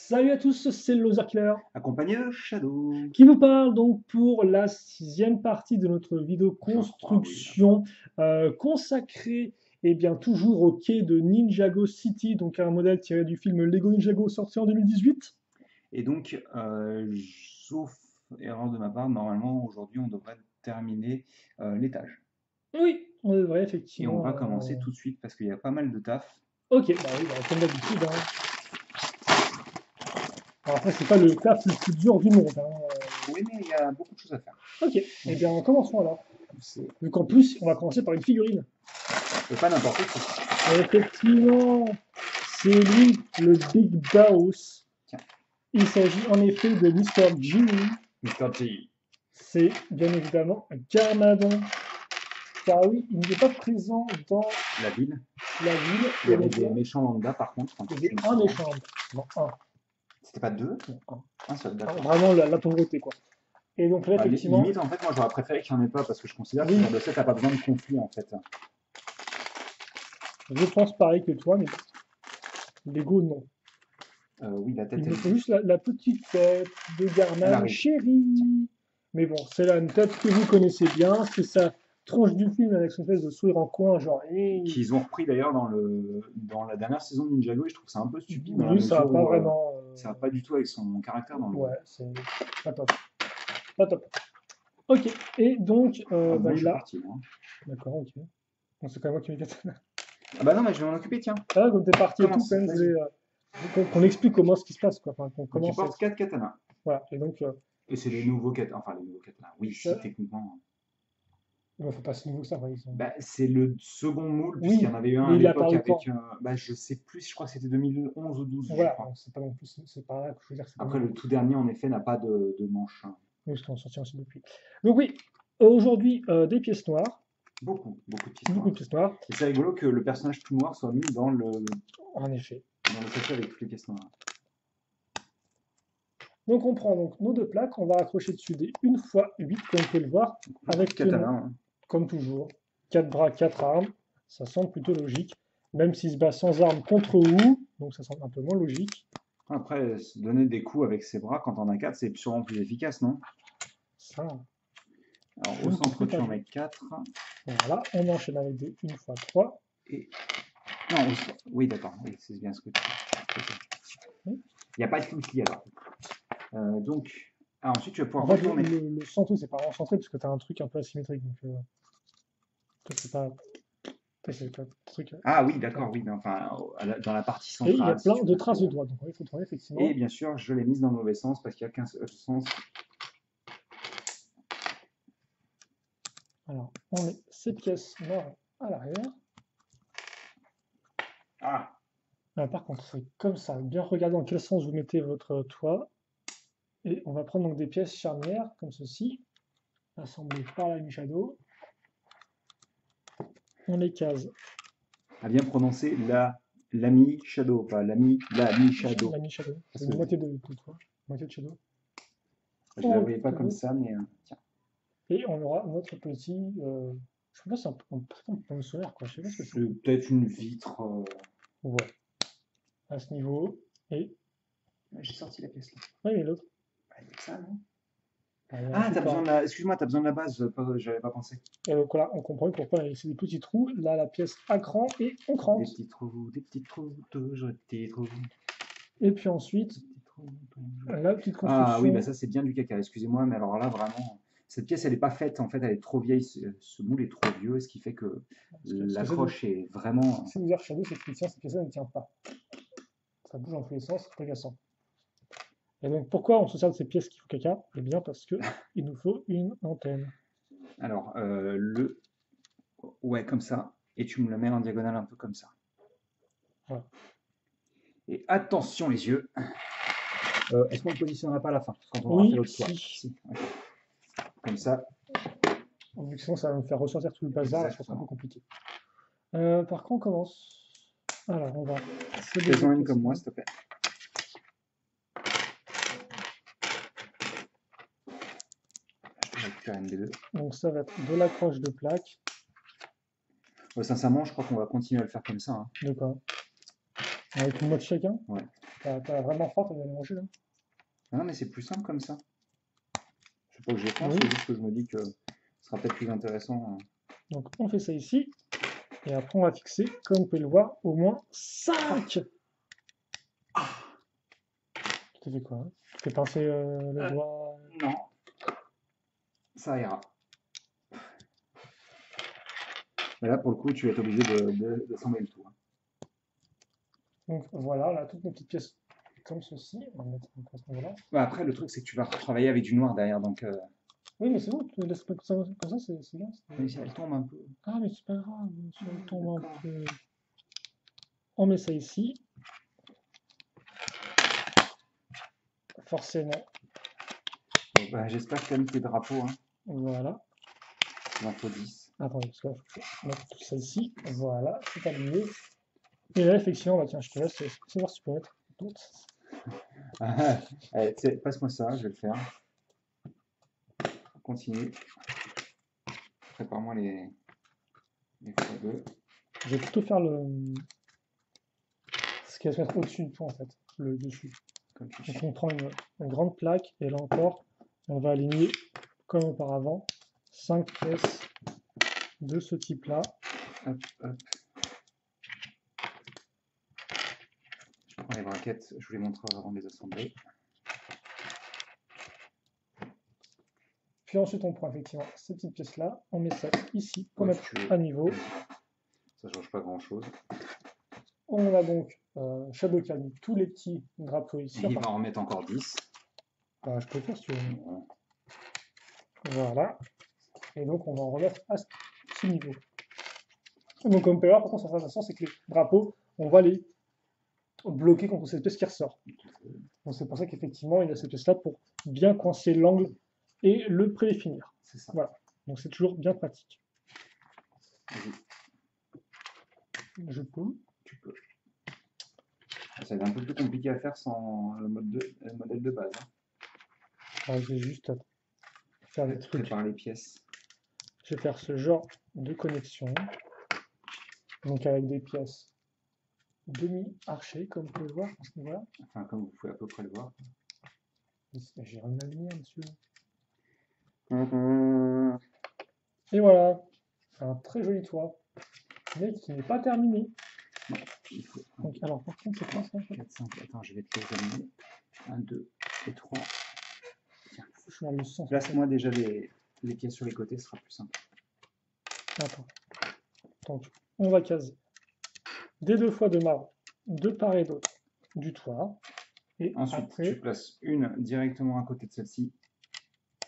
Salut à tous, c'est Loser Killer Accompagné de Shadow. qui vous parle donc pour la sixième partie de notre vidéo Je crois, oui. construction consacrée bien toujours au quai de Ninjago City, donc un modèle tiré du film Lego Ninjago sorti en 2018. Et donc, sauf erreur de ma part, normalement, aujourd'hui, on devrait terminer l'étage. Oui, on devrait Et on effectivement. va commencer tout de suite parce qu'il y a pas mal de taf. Ok, bah oui, bah, comme d'habitude, hein. Alors après, c'est pas le taf le plus dur du monde, hein. Oui, mais il y a beaucoup de choses à faire. Ok, et bien commençons alors. C'est Vu qu'en plus, on va commencer par une figurine. pas n'importe quoi. Effectivement, c'est lui, le Big Boss. Tiens, Il s'agit en effet de Mr. Jimmy. Mr. G. C'est bien évidemment un Garmadon. Car oui, il n'est pas présent dans La ville. la ville. Il y avait des méchants lambda par contre. Il y avait un méchant. Non, un. C'était pas deux? Non, un. Un seul, d'accord. Vraiment la pauvreté, quoi. Et donc là, Bah, effectivement, limite, en fait, moi j'aurais préféré qu'il n'y en ait pas parce que je considère que oui, ce genre de set n'a pas besoin de conflit en fait. je pense pareil que toi, mais Lego, non. Oui, la tête, Il me faut juste la petite tête de elle Garman, arrive. chérie. Mais bon, c'est là une tête que vous connaissez bien. C'est sa tronche du film avec son espèce de sourire en coin, genre, hey. Qu'ils ont repris d'ailleurs dans la dernière saison de Ninjago, et je trouve ça un peu stupide dans la Oui, ça va mesure pas où vraiment. ça va pas du tout avec son caractère dans le. Ouais, c'est pas top. Pas top. Ok, et donc, Ah, bah, moi je il suis a. parti, moi. D'accord, ok. Bon, c'est quand même moi qui m'ai katana. Ah bah non, mais je vais m'en occuper, tiens. Ah, comme t'es parti et tout, Commence, quand même, je vas-y. voulais qu'on explique comment ce qui se passe, quoi. Enfin, qu'on Donc il commence à. porte 4 katanas. Voilà, et donc, Et c'est les nouveaux katanas. Enfin, les nouveaux katanas. Oui, si, ça. techniquement. Il faut pas si nouveau que ça, enfin, ils sont. Bah, c'est le second moule, puisqu'il y Oui, en avait eu un mais à il est l'époque apparu avec. quand? Bah, je sais plus, je crois que c'était 2011 ou 12, je Voilà, crois. donc c'est pas non plus. C'est pas là que je veux dire, c'est pas Après, nouveau, le quoi. tout dernier, en effet, n'a pas de manche. Oui, parce qu'on sortit aussi depuis. Donc, oui, aujourd'hui, des pièces noires, Beaucoup, beaucoup de pièces beaucoup noires. de pièces noires, Et c'est rigolo que le personnage tout noir soit mis en effet. dans le sachet avec toutes les pièces noires. Donc on prend donc nos deux plaques, on va accrocher dessus des 1x8 comme vous pouvez le voir, avec Katana, tenons, hein. comme toujours, 4 bras, 4 armes, ça semble plutôt logique, même s'il se bat sans armes contre Wu, donc ça semble un peu moins logique. Après, se donner des coups avec ses bras quand on a 4, c'est sûrement plus efficace, non? Ça, Alors, je au ne centre, comprends tu pas. en mets 4. Voilà, on enchaîne avec des 1x3. Et. Non, oui, d'accord, oui, c'est bien ce que tu dis. Il n'y a pas de souci alors. Donc, ensuite, tu vas pouvoir En fait, retourner. le centre, c'est pas vraiment centré, parce que tu as un truc un peu asymétrique, donc c'est pas. C'est un truc. Ah oui, d'accord, oui, mais enfin, dans la partie Et il y a centrale, si plein tu de veux. traces de doigts, donc il faut tourner Et effectivement. bien sûr, je l'ai mise dans le mauvais sens parce qu'il n'y a qu'un seul sens. Alors, on met ces pièces noires à l'arrière. Ah, Par contre, c'est comme ça. Bien regarder dans quel sens vous mettez votre toit. Et on va prendre donc des pièces charnières, comme ceci, assemblées par la Shadow. On les case. à bien prononcer l'ami Shadow, pas l'ami Shadow. La Shadow. Parce C'est que une moitié de toit. Moitié de Shadow. je ne la voyais pas comme ça, mais tiens. Et on aura notre petit. Je sais pas, c'est un panneau solaire, quoi. Je sais pas ce que c'est. C'est peut-être une vitre. Ouais. À ce niveau. Et. J'ai sorti la pièce là. Oui, mais l'autre. Avec ça, non? Ah, t'as besoin de la. Excuse-moi, t'as besoin de la base, j'avais pas pensé. Et donc voilà, on comprend pourquoi on a laissé des petits trous. Là, la pièce à cran et on crante. Des petits trous, toujours des petits trous. Et puis ensuite, la petite Ah oui, bah construction. ça c'est bien du caca, excusez-moi, mais alors là vraiment, cette pièce elle n'est pas faite, en fait elle est trop vieille, ce moule est trop vieux, ce qui fait que l'accroche est vraiment. Ce que veut dire Shadow, c'est que cette pièce-là ne tient pas. Ça bouge dans tous les sens, c'est agaçant. Et donc pourquoi on se sert de ces pièces qui font caca? Eh bien parce que il nous faut une antenne. Alors, ouais, comme ça, et tu me le mets en diagonale un peu comme ça. Voilà. Et attention les yeux. Est-ce qu'on ne le positionnera pas à la fin, quand on aura fait Oui, l'autre toit? Si, okay. Comme ça. Vu que sinon ça va me faire ressortir tout le bazar, ça va être un peu compliqué. Par contre, on commence. Alors, on va. Fais-en une comme moi, s'il te plaît. Je vais récupérer une des deux. Donc ça va être de l'accroche de plaque. Sincèrement, je crois qu'on va continuer à le faire comme ça. Hein. De quoi? Avec une mode chacun. Ouais. T'as vraiment froid, t'as bien mangé là. Ah non, mais c'est plus simple comme ça. Je sais pas que j'ai faim, Oui. c'est juste que je me dis que ce sera peut-être plus intéressant. Donc on fait ça ici. Et après on va fixer, comme vous pouvez le voir, au moins 5. Tu t'es fait quoi, hein? Tu t'es pincé le doigt? Non, ça ira. Mais là, pour le coup, tu vas être obligé d'assembler le tout. Hein. Donc voilà, on a toutes nos petites pièces comme ceci. On va mettre comme ça, voilà. Bah, après, le truc, c'est que tu vas retravailler avec du noir derrière, donc Oui, mais c'est bon, tu laisses pas comme ça, c'est bien. même si elle tombe un peu. Ah, mais c'est pas grave, si elle tombe un peu. On met ça ici. Forcément. Bon, bah, j'espère que tu aimes tes drapeaux. Hein. Voilà. Il en faut 10. Attendez, parce que là, il faut mettre tout ça ici. Voilà, c'est aligné. Et là, effectivement, bah, tiens, je te laisse voir si tu peux mettre d'autres. Allez, passe-moi ça, je vais le faire. Continue. Prépare-moi les x2. Je vais plutôt faire ce qui va se mettre au-dessus du tout, en fait, le dessus. Comme tu Donc sais. on prend une grande plaque, et là encore, on va aligner, comme auparavant, 5 pièces de ce type-là. Hop, hop. Je prends les braquettes, je vous les montre avant de les assembler. Puis ensuite, on prend effectivement ces petites pièces-là, on met ça ici pour Ouais, mettre si tu veux. à niveau. Ça change pas grand-chose. On a donc Shadokan, tous les petits drapeaux ici. Il va Enfin, en mettre encore 10. bah, je peux le faire si tu veux. Bon. Voilà. Et donc, on va en remettre à ce petit niveau. Donc, comme vous pouvez voir, par contre, ça fait c'est que les drapeaux, on va les bloquer contre cette pièce qui ressort. Donc, c'est pour ça qu'effectivement, il y a cette pièce-là pour bien coincer l'angle et le prédéfinir. C'est ça. Voilà. Donc, c'est toujours bien pratique. Vas-y, Je peux. tu peux. Ça va être un peu plus compliqué à faire sans le modèle de base. Hein. Alors, je vais juste faire des trucs. Prépare les pièces. Je vais faire ce genre de connexion. Donc, avec des pièces demi-archées, comme vous pouvez le voir. Voilà. Enfin, comme vous pouvez à peu près le voir. J'ai remis la lumière, monsieur. Et voilà, un très joli toit, mais qui n'est pas terminé. Non, il faut Donc, alors, par contre, c'est quoi ça? 4, 5. Attends, je vais te les amener. 1, 2 et 3. Tiens. Je suis dans le sens. Place-moi déjà les pièces sur les côtés, ce sera plus simple. Attends. Donc, on va caser des 2 fois de marbre, de part et d'autre, du toit. Et Ensuite, après, tu places une directement à côté de celle-ci.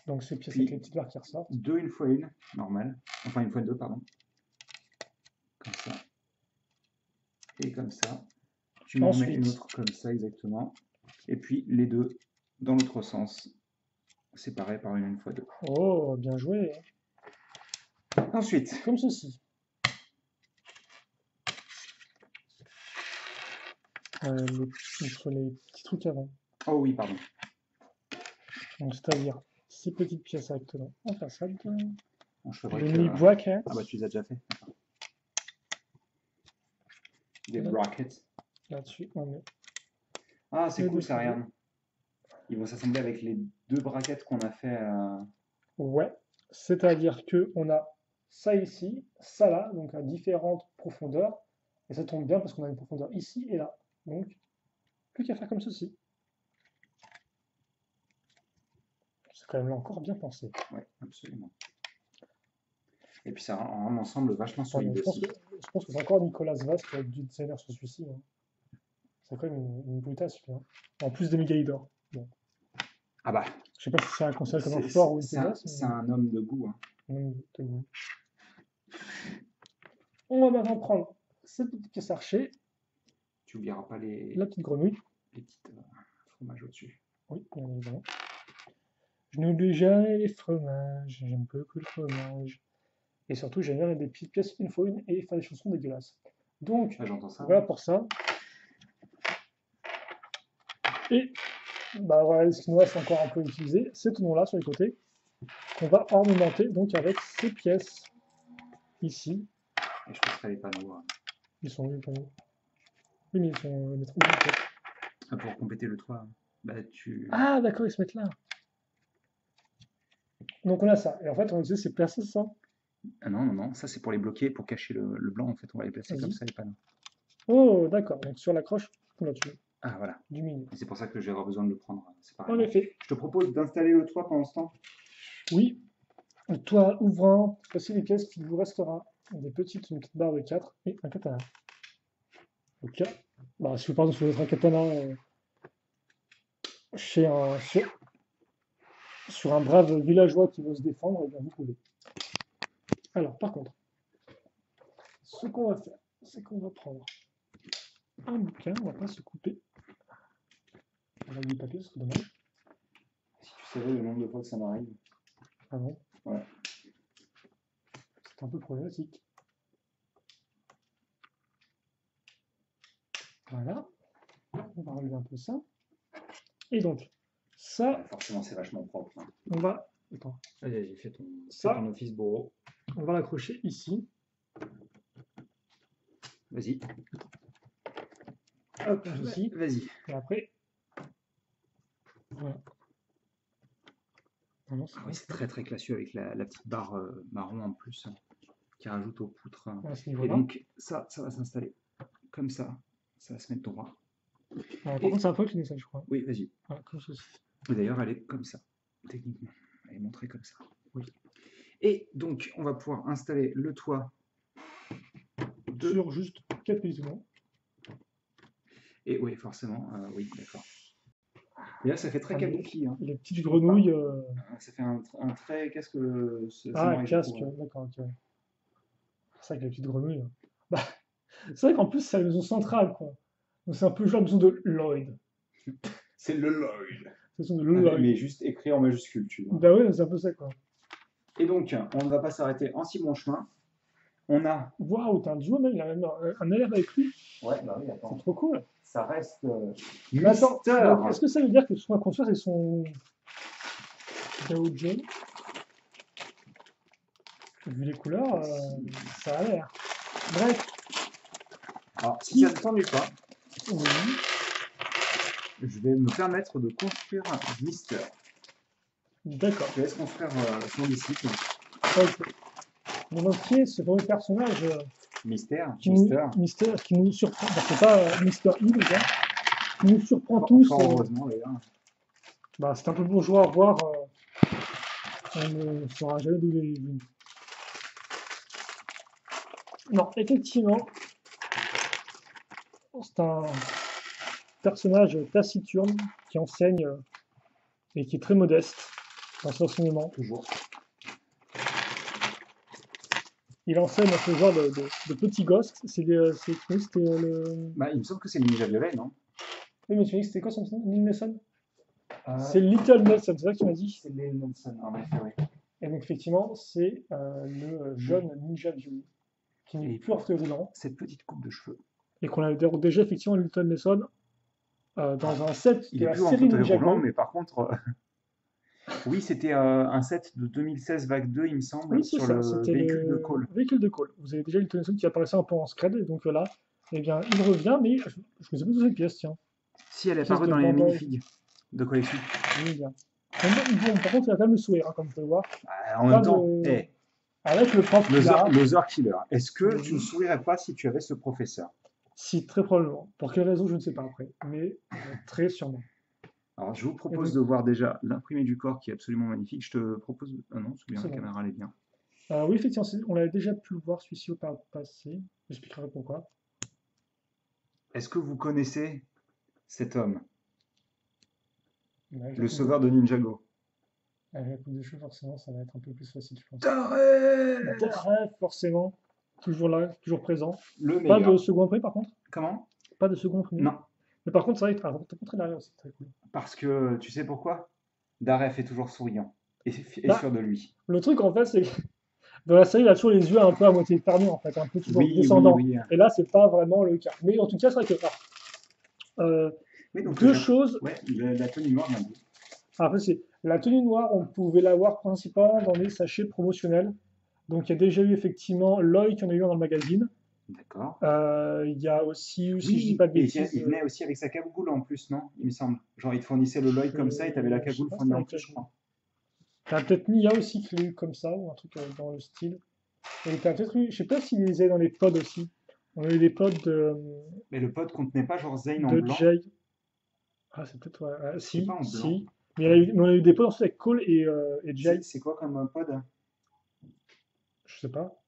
donc ces pièces Puis, avec les petites barres qui ressortent. 2 une fois une, normal. Enfin, une fois deux, pardon. Comme ça. Et comme ça. Tu m'en mets une autre comme ça, exactement. Et puis, les deux dans l'autre sens. Séparés par une fois deux. Oh, bien joué. Ensuite, Comme ceci. Il faut les petits trucs avant. oh oui, pardon. Donc, c'est-à-dire ces petites pièces directement en façade. Bon, je fabrique, Les mini-brackets. ah bah tu les as déjà fait. Des brackets. Là-dessus, on met. Ah, c'est Les cool deux ça, côtés. regarde. Ils vont s'assembler avec les 2 braquettes qu'on a fait. Ouais, c'est-à-dire que on a ça ici, ça là, donc à différentes profondeurs, et ça tombe bien parce qu'on a une profondeur ici et là. Donc, plus qu'à faire comme ceci. C'est quand même là encore bien pensé. Ouais, absolument. Et puis ça rend l'ensemble vachement Pardon, solide aussi. je pense que c'est encore Nicolas Vaz qui va être du designer sur celui-ci. Hein. C'est quand même une brutasse, celui-là. En plus de Migalidor. Bon. Ah bah, Je sais pas si c'est un conseil comme un fort ou une faiblesse. c'est un homme de goût. Hein. On va maintenant prendre cette petite pièce archée, Tu n'oublieras pas les la petite grenouille. petites fromages au-dessus. Oui, bien évidemment. Je n'oublie jamais les fromages, j'aime beaucoup le fromage. Et surtout, j'aime bien mettre des petites pièces une fois une et faire des chansons dégueulasses. Donc, Ah, j'entends ça. voilà pour ça. Et bah voilà, ce qui nous reste encore un peu utilisé, c'est ce nom-là sur les côtés, qu'on va ornementer donc avec ces pièces ici. Et je passerai les panneaux. Ils sont où les panneaux? Oui, mais ils sont mettre où, en fait. Ah, pour compléter le 3, bah tu... Ah, d'accord, ils se mettent là. Donc on a ça. Et en fait, on disait c'est placé ça. Ah non, non, non, ça c'est pour les bloquer, pour cacher le blanc, en fait, on va les placer comme Vas-y. ça et pas là. Oh, d'accord. Donc sur l'accroche, là, tu mets Ah, voilà. du milieu. Et c'est pour ça que je vais avoir besoin de le prendre En séparément. effet. Je te propose d'installer le toit pendant ce temps. Oui. Toi, ouvrant, voici les pièces qu'il vous restera. Des petites, une petite barre de 4 et un katana. Ok. Bah, si vous par exemple, vous voulez mettre un katana chez sur un brave villageois qui veut se défendre, eh bien vous pouvez. Alors, par contre, ce qu'on va faire, c'est qu'on va prendre un bouquin, on va pas se couper. On va du papier, ce serait dommage. Si tu savais le nombre de fois que ça m'arrive. Ah bon? Ouais. C'est un peu problématique. Voilà. On va relever un peu ça. Et donc, ça, Forcément, c'est vachement propre. Hein. on va. Attends. Vas-y, fais Ça, ton office bourreau. on va l'accrocher ici. Vas-y. Hop, ici. Vas-y. Et après, voilà. Ah non, Ah oui, c'est très très classieux avec la petite barre marron en plus qui rajoute aux poutres. À ce Et niveau-là. donc, ça va s'installer comme ça. Ça va se mettre droit. Par contre, c'est un peu incliné ça, je crois. Oui, vas-y. Voilà, comme ceci. Et d'ailleurs, elle est comme ça, techniquement. Elle est montrée comme ça. Oui. Et donc, on va pouvoir installer le toit sur juste 4 petits secondes. Et oui, forcément, oui, d'accord. Et là, ça fait très kabuki. Hein. Les petites grenouilles. Ça fait un très. Qu'est-ce que c'est casque, d'accord, ok. C'est vrai que les petites grenouilles. Bah, c'est vrai qu'en plus, c'est la maison centrale, quoi. Donc c'est un peu genre la maison de Lloyd. C'est le Lloyd. C'est la maison de Lloyd. Mais juste écrit en majuscule, tu vois. Bah oui, c'est un peu ça, quoi. Et donc, on ne va pas s'arrêter en si bon chemin. On a. Waouh, t'as un duo même, il a même un élève avec lui. Ouais, bah oui, attends. C'est trop cool. Ça reste. Attends, est-ce que ça veut dire que son construire, c'est son. Dojo? Vu les couleurs, ça a l'air. Bref. Alors, si ça ne t'ennuie pas, Oui. je vais me permettre de construire Mister. D'accord. Je laisse construire son disciple. Ok. Donc, qui est ce premier personnage Mystère. Mystère qui nous surprend. Bah, c'est pas Mister E déjà. Qui nous surprend tous. Fort heureusement d'ailleurs. Bah, c'est un peu bourgeois à voir. On ne saura jamais d'où il est venu. Non, effectivement, c'est un personnage taciturne qui enseigne et qui est très modeste dans son enseignement. Toujours. Il enseigne à ce genre de petits gosses. C'était le. Bah, il me semble que c'est le Ninja Violet, non? Oui, mais tu m'as dit que c'était quoi son nom? Lil Nelson? C'est Little Nelson, c'est ça que tu m'as dit? C'est Lil Nelson, en effet, oui. Et donc, effectivement, c'est le jeune Ninja Violet qui n'est plus orphelinat. Cette petite coupe de cheveux. Et qu'on a déjà effectivement Little Nelson dans un set Il de est la plus en série fauteuil Ninja roulant, Go. mais par contre, oui, c'était un set de 2016 vague 2, il me semble, Oui, sur ça, le c'était véhicule de Cole. Véhicule de Cole. Vous avez déjà Little Nelson qui apparaissait un peu en scred, et donc là, eh bien, il revient, mais je ne sais pas où cette pièce, tiens. Si, elle est Pièce apparue de dans les bandage. minifigs de collection. Oui, bien. Bon, par contre, il a quand même le sourire, hein, comme vous pouvez voir. En même temps, avec le prof le Zor Killer, est-ce que tu ne sourirais pas si tu avais ce professeur? Si, très probablement. Pour quelle raison, je ne sais pas après, mais très sûrement. Alors, je vous propose de voir déjà l'imprimé du corps qui est absolument magnifique. Je te propose. Ah non, c'est bien, la caméra elle est bien. Oui, effectivement, on l'avait déjà pu le voir celui-ci au passé. J'expliquerai pourquoi. Est-ce que vous connaissez cet homme? Le sauveur de Ninjago. Avec la coupe de cheveux, forcément, ça va être un peu plus facile, je pense. Daref, forcément. Toujours là, toujours présent. Le meilleur. Pas de second imprimé, par contre? Comment? Pas de second imprimé? Non. Mais par contre, c'est vrai que montrer derrière aussi, c'est très cool. Parce que, tu sais pourquoi? Daref est toujours souriant et sûr de lui. Le truc, en fait, c'est que dans la série, il a toujours les yeux un peu à moitié fermés, en fait, un peu toujours descendants. Oui. Et là, c'est pas vraiment le cas. Mais en tout cas, c'est vrai que... deux choses... Ouais, la tenue noire vient d'où? Après, c'est la tenue noire, on pouvait l'avoir principalement dans les sachets promotionnels. Donc, il y a déjà eu effectivement Lloyd qui en a eu un dans le magazine. D'accord. Il y a aussi, si je dis Oui, pas de et bêtises, il venait aussi avec sa cagoule en plus, non? Il me semble. Genre, il te fournissait le Lloyd comme ça et tu avais la je sais cagoule pas si fournie t'as en la plus, je cagoule. crois. T'as peut-être Nia aussi qui l'a eu comme ça, ou un truc dans le style. Et t'as peut-être eu, je sais pas s'ils les avaient dans les pods aussi. On a eu des pods Mais le pod contenait pas genre Zane en de blanc. Jay. Ah, c'est peut-être, C'était pas si, en blanc. si. Mais on a eu des pods ensuite avec Cole et Jay. C'est quoi comme pod? Je sais pas.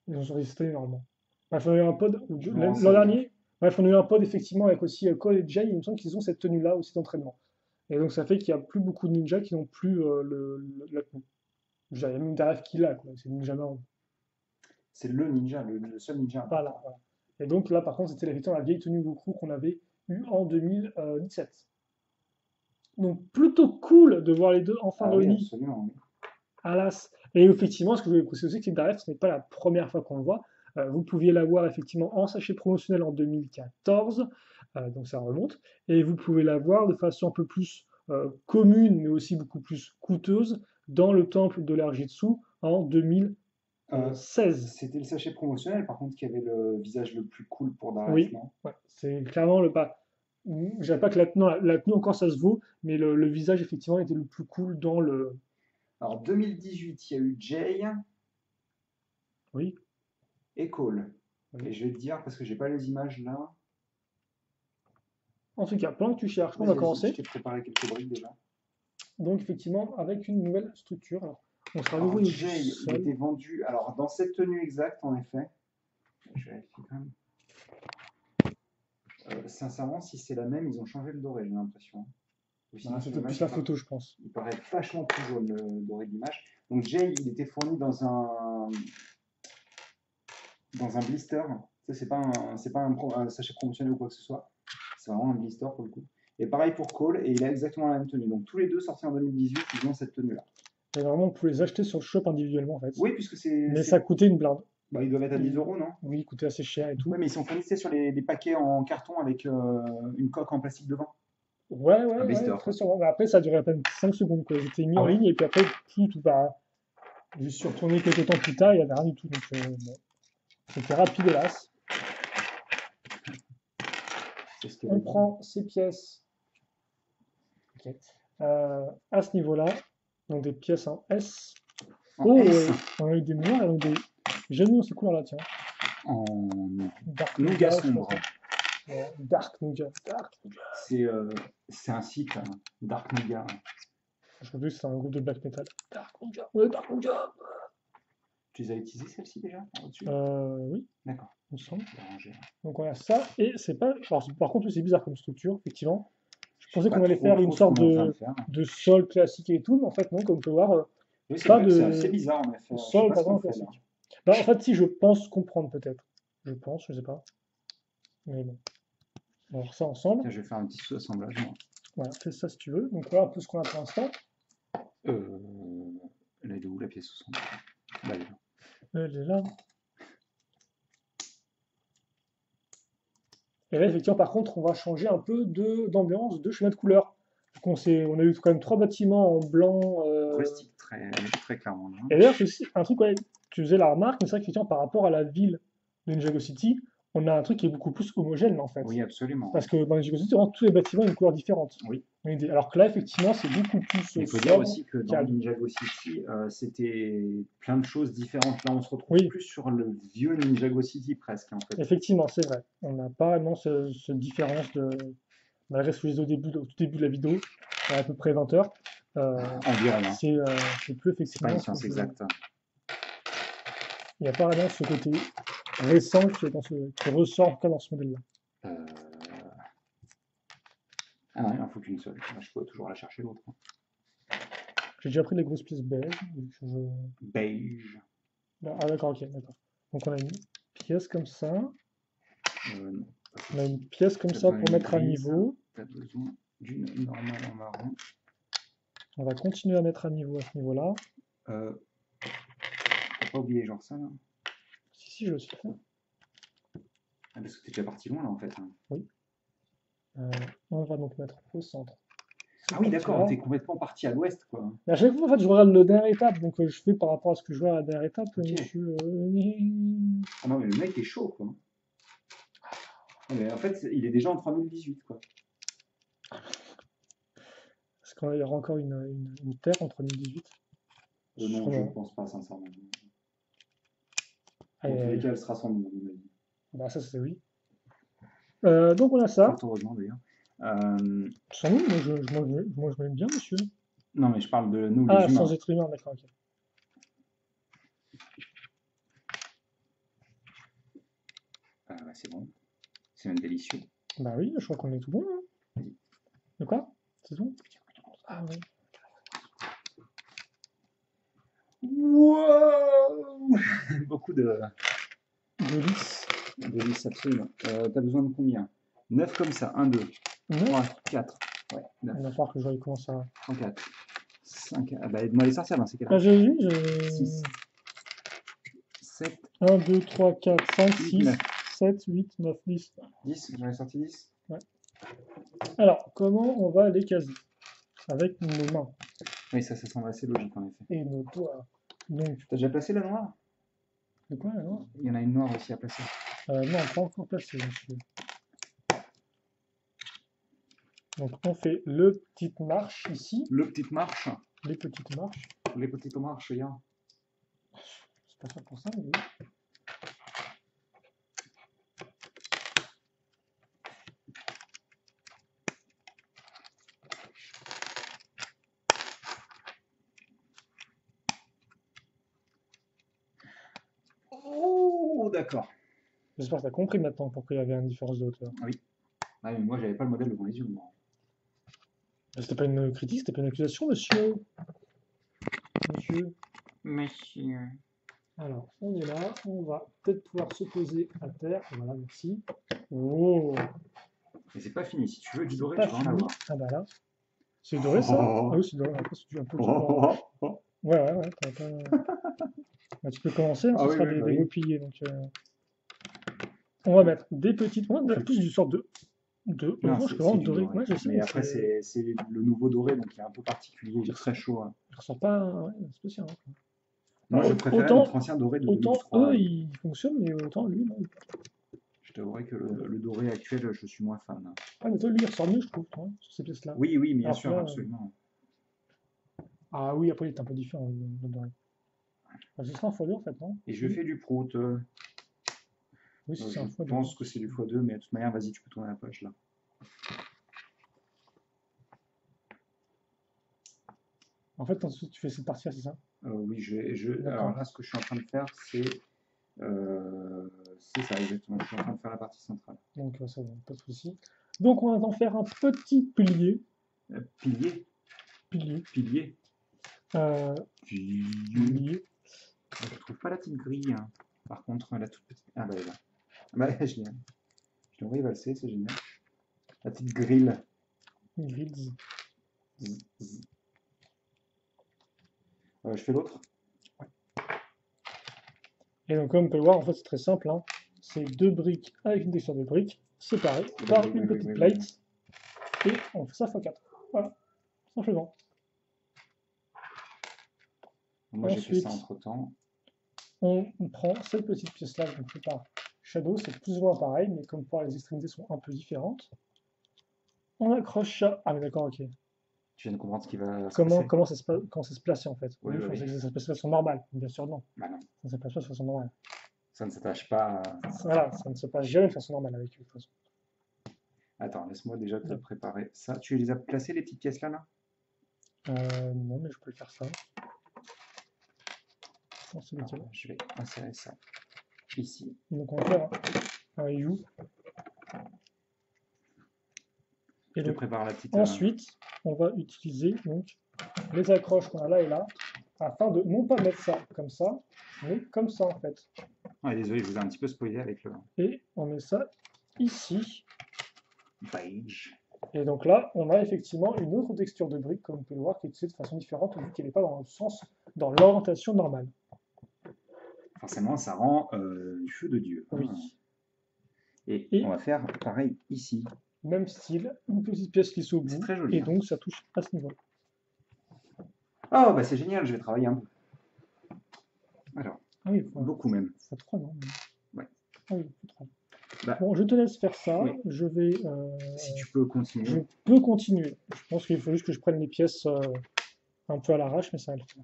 Ils ont sorti cette année normalement. Bref, on a eu un pod, Je me l'an renseigne. dernier, bref, on a eu un pod effectivement avec aussi Cole et Jay. Il me semble qu'ils ont cette tenue-là aussi d'entraînement. Et donc ça fait qu'il y a plus beaucoup de ninjas qui n'ont plus la tenue. Il y a même Daref qui l'a, quoi. C'est Ninja Marron. C'est le ninja, le seul ninja Voilà, important. voilà. Et donc là, par contre, c'était effectivement la vieille tenue Goku qu'on avait eue en 2017. Donc plutôt cool de voir les deux enfin Ah oui, réunis absolument. Oui. à l'as. Et effectivement, ce que je voulais préciser aussi, c'est que Daref, ce n'est pas la première fois qu'on le voit. Vous pouviez l'avoir effectivement en sachet promotionnel en 2014, donc ça remonte. Et vous pouvez l'avoir de façon un peu plus commune, mais aussi beaucoup plus coûteuse, dans le temple de l'Arjitsu en 2016. C'était le sachet promotionnel, par contre, qui avait le visage le plus cool pour Daref, Oui, non? ouais, c'est clairement le pas. Je dirais pas que la tenue encore ça se vaut, mais le visage effectivement était le plus cool dans le. Alors, 2018, il y a eu Jay Oui, et Cole. Et oui. je vais te dire, parce que j'ai pas les images là. En tout cas, pendant que tu cherches, on va Vas-y, je commencer. t'ai préparé quelques briques déjà. Donc effectivement, avec une nouvelle structure. Alors, on sera à nouveau Alors, donc Jay, il seul. était vendu. Alors, dans cette tenue exacte, en effet. Je vérifie quand même. Sincèrement, si c'est la même, ils ont changé le doré, j'ai l'impression. Ou sinon, Ah, sur c'était plus l'image, la photo, je pense. il paraît vachement plus jaune le doré d'image. Donc, Jay, il était fourni dans un blister. Ça, c'est pas un sachet promotionnel ou quoi que ce soit. C'est vraiment un blister pour le coup. Et pareil pour Cole, et il a exactement la même tenue. Donc, tous les deux sortis en 2018, ils ont cette tenue-là. Et vraiment, on pouvait les acheter sur le shop individuellement en fait. Oui, puisque Mais ça coûtait une blinde. bah, ils doivent être à 10 euros, non? Oui, il coûtait assez cher et tout. Oui, mais ils sont fournis sur les paquets en carton avec une coque en plastique devant. Ouais, Un ouais, ouais, blister, très quoi. sûrement. Mais après, ça a duré à peine 5 secondes, quoi. Ils étaient mis Ah en ouais? ligne et puis après, tout bah, je suis retourné quelques temps plus tard, il n'y avait rien du tout. Donc, bon, c'était rapide, hélas. C'est ce qu'elle a On dit. prend ces pièces ok, à ce niveau-là. Donc des pièces en S. En Oh, S, on a eu des noirs, donc des. J'aime bien ces couleurs-là, tiens. en Dark nougat Nougat, je sais pas sombre. quoi. Ouais, Dark Nougat. Dark Nougat. C'est un site, hein, Dark Nougat. Je crois que c'est un groupe de black metal. Dark Nougat. Ouais, Dark Nougat. Tu les as utilisées celles-ci déjà au-dessus? Oui, D'accord, il me semble. je vais ranger. Donc on a ça, et c'est pas. Alors, par contre, c'est bizarre comme structure, effectivement. Je Je sais pensais pas qu'on allait trop, faire une trop ce qu'on sorte est en train de faire. de sol classique et tout, mais en fait, non, comme on peut voir, Oui, c'est pas vrai que c'est assez de bizarre en effet. Je sais sol pas ce qu'on vraiment fait là. classique. Bah, en fait, si, je pense comprendre peut-être. Je pense, je sais pas. Mais bon. On va voir ça ensemble. Tiens, je vais faire un petit sous-assemblage, moi. Voilà, fais ça si tu veux. Donc voilà un peu ce qu'on a pour l'instant. Elle est où la pièce sous Là, elle est là. Elle est là. Et là, effectivement, par contre, on va changer un peu d'ambiance, de chemin de couleur. Donc on a eu quand même 3 bâtiments en blanc. Rustique, très clairement. Là. Et d'ailleurs, c'est aussi un truc, ouais, tu faisais la remarque, mais c'est vrai qu'effectivement, par rapport à la ville de Ninjago City, on a un truc qui est beaucoup plus homogène en fait. Oui, absolument. Parce que dans Ninjago City, vraiment, tous les bâtiments ont une couleur différente. Oui. Alors que là, effectivement, c'est beaucoup plus Il faut dire sobre, aussi que dans calme. Ninjago City, c'était plein de choses différentes. Là, on se retrouve Oui. plus sur le vieux Ninjago City presque, en fait. Effectivement, c'est vrai. On n'a pas vraiment cette différence de. Malgré ce que je disais au tout début de la vidéo, à peu près 20 heures. Environ. Hein. C'est plus C'est pas effectivement. une science exacte. Il n'y a pas vraiment ce côté récent qui ressort en tout cas dans ce modèle-là. Ah non, il n'en faut qu'une seule. Je pourrais toujours aller chercher l'autre. J'ai déjà pris les grosses pièces beige. Beige. Ah d'accord, ok, d'accord. Donc on a une pièce comme ça. Non. On a une pièce comme ça pour mettre à niveau. Tu as besoin d'une normale en marron. On va continuer à mettre à niveau à ce niveau-là. T'as pas oublié genre ça là? Si, je le suis fait. Ah, parce que t'es déjà parti loin là en fait. Hein. Oui. On va donc mettre au centre. Ah oui, d'accord, t'es complètement parti à l'ouest quoi. À chaque fois, en fait, je regarde la dernière étape, donc je fais par rapport à ce que je vois à la dernière étape. Okay. Ah non, mais le mec est chaud quoi. Mais en fait, il est déjà en 3018, quoi. Est-ce qu'il y aura encore une Terre en 3018? Non, je ne pense pas, sincèrement. Dans tous les cas, elle sera sans nom, à mon avis. Bah, ça, c'est oui. Donc, on a ça. Fort heureusement, d'ailleurs. Sans nous, moi, je m'aime bien, monsieur. Non, mais je parle de nous, les Ah, humains. sans être humain, d'accord, ok. C'est bon. C'est même délicieux. Bah oui, je crois qu'on est tout bon. Hein. De quoi? C'est tout? Ah oui. Wow. Beaucoup de lys. De lys, absolument. T'as besoin de combien? 9 comme ça. 1, 2, 3, 4. Ouais, 9. Il va falloir que je commence à... 3, 4, 5. Ah bah aide-moi les sorcières dans ces cas-là. Ah, j'ai vu, j'ai... 6, 7, 1, 2, 3, 4, 5, 8, 6, 9. 7, 8, 9, 10. 10, j'en ai sorti 10. Ouais. Alors, comment on va les caser? Avec nos mains. Oui, ça semble assez logique en effet. Et nos doigts. Donc, t'as déjà placé la noire? De quoi la noire? Il y en a une noire aussi à placer. Non, pas encore placée, monsieur. Donc, on fait le petite marche ici. Le petite marche. Les petites marches. Les petites marches, regarde. C'est pas ça pour ça, mais oui. Oh, d'accord. J'espère que tu as compris maintenant pourquoi il y avait une différence de hauteur. Oui. Ah, mais moi, j'avais pas le modèle devant les yeux. C'était pas une critique, c'était pas une accusation, monsieur. Monsieur. Alors, on est là, on va peut-être pouvoir se poser à terre. Voilà, merci. Oh! Mais c'est pas fini. Si tu veux du doré, tu vas en avoir. Ah bah là. C'est doré ça? Ah oui, c'est doré. Après, c'est un peu dur. Ouais. Bah, tu peux commencer, hein, ce sera des mots piliers. Donc, on va mettre des petites. On va plus du sort de. Non, je vraiment doré. Ouais, mais après, c'est le nouveau doré, donc il est un peu particulier. Il est très chaud. Hein. Il ressort pas. Ouais, spécial. Hein. Moi, je préférais notre ancien doré de 2003. Autant eux, ils fonctionnent, mais autant lui, non. Je t'avouerai que le doré actuel, je suis moins fan. Ah, mais toi, lui, il ressort mieux, je trouve, toi, sur ces pièces-là. Oui, bien sûr, absolument. Ah oui, après, il est un peu différent, le doré. Enfin, ce sera un x2, en fait, non? Et je fais du prout. Oui, c'est un x2. Je pense que c'est du x2, mais de toute manière, vas-y, tu peux tourner la page, là. En fait, ensuite, tu fais cette partie-là, c'est ça? Oui, alors là, ce que je suis en train de faire, c'est ça, exactement. Je suis en train de faire la partie centrale. Donc, ça va, pas de souci. Donc, on va en faire un petit pilier. Pilier. Pilier. Pilier. Pilier. Je ne trouve pas la petite grille. Hein. Par contre, la toute petite. Ah bah elle est là. Bah, je l'ai envoyé valser, c'est génial. La petite grille. Grille. Je fais l'autre. Ouais. Et donc, comme on peut le voir, en fait, c'est très simple. Hein. C'est deux briques avec une texture de briques séparées par une petite plate. Et on fait ça x4. Voilà. Simplement. Moi, j'ai fait ça entre temps. On prend cette petite pièce-là qu'on fait par Shadow. C'est plus ou moins pareil, mais comme pour les extrémités sont un peu différentes. On accroche ça. Ah, mais d'accord, ok. Tu viens de comprendre ce qui va se passer. Comment ça se place en fait. Oui, je pensais que ça se place de façon normale. Bien sûr, non. Bah non. Ça ne se passe pas de façon normale. Ça ne s'attache pas. Voilà, ça ne se passe jamais de façon normale avec eux. Attends, laisse-moi déjà te préparer ça. Tu les as placées, les petites pièces là Non, mais je peux faire ça. Je vais insérer ça ici. Donc on va faire un U. Et donc, prépare la petite. Ensuite, on va utiliser donc les accroches qu'on a là et là, afin de non pas mettre ça, mais comme ça en fait. Ouais, désolé, je vous ai un petit peu spoilé avec le. Et on met ça ici. Beige. Et donc là, on a effectivement une autre texture de brique, comme vous pouvez le voir, qui est utilisée de façon différente, vu qu'elle n'est pas dans le sens, dans l'orientation normale. Forcément, ça rend du feu de Dieu. Oui. Et on va faire pareil ici. Même style, une petite pièce qui s'ouvre. C'est très joli. Et donc, ça touche à ce niveau. Oh, bah c'est génial, je vais travailler un peu. Alors, ah oui, beaucoup même. Faut 3, non? Ouais. Ah oui, faut 3. Bah, Bon, je te laisse faire ça. oui, Je vais. si tu peux Je continuer. peux continuer. Je pense qu'il faut juste que je prenne les pièces un peu à l'arrache, mais ça va le faire.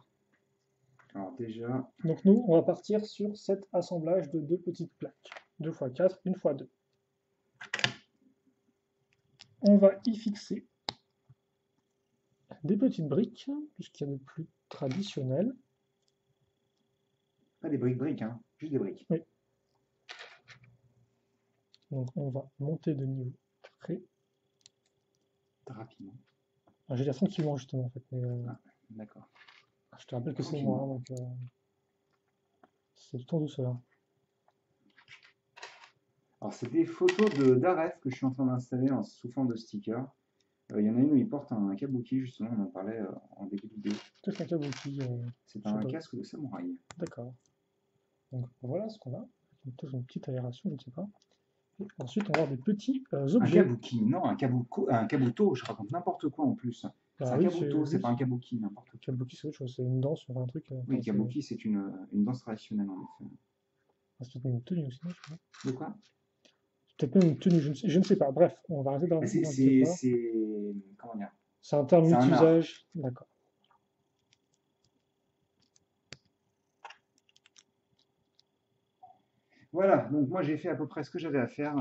Alors déjà, Donc nous, on va partir sur cet assemblage de deux petites plaques. 2x4, 1x2. On va y fixer des petites briques, tout ce qu'il y a de plus traditionnel. pas des briques-briques, hein, juste des briques. Oui. Donc on va monter de niveau très Rapidement. je vais dire tranquillement justement en fait. Mais, Ah, d'accord. je te rappelle que c'est moi, hein, donc c'est tout en douceur. Alors c'est des photos d'Aref que je suis en train d'installer sous forme de sticker. Il y en a une où il porte un kabuki, justement, on en parlait en début de vidéo. Peut-être un kabuki. C'est un casque de samouraï. D'accord. Donc voilà ce qu'on a. Peut-être une petite aération, je ne sais pas. Et ensuite, on va avoir des petits Un objets. kabuki, non, un kabuto, je raconte n'importe quoi en plus. C'est un Oui, kabuto, c'est pas un kabuki, n'importe quoi. Kabuki, c'est autre chose, c'est une danse, enfin, un truc. Oui, kabuki, c'est une danse traditionnelle, en effet. C'est peut-être même une tenue aussi, je crois. De quoi? Peut-être même une tenue, je ne sais pas. Bref, on va arrêter dans C'est, le débat. comment dire? C'est un terme C'est un art. multi-usage. D'accord. Voilà, donc moi j'ai fait à peu près ce que j'avais à faire.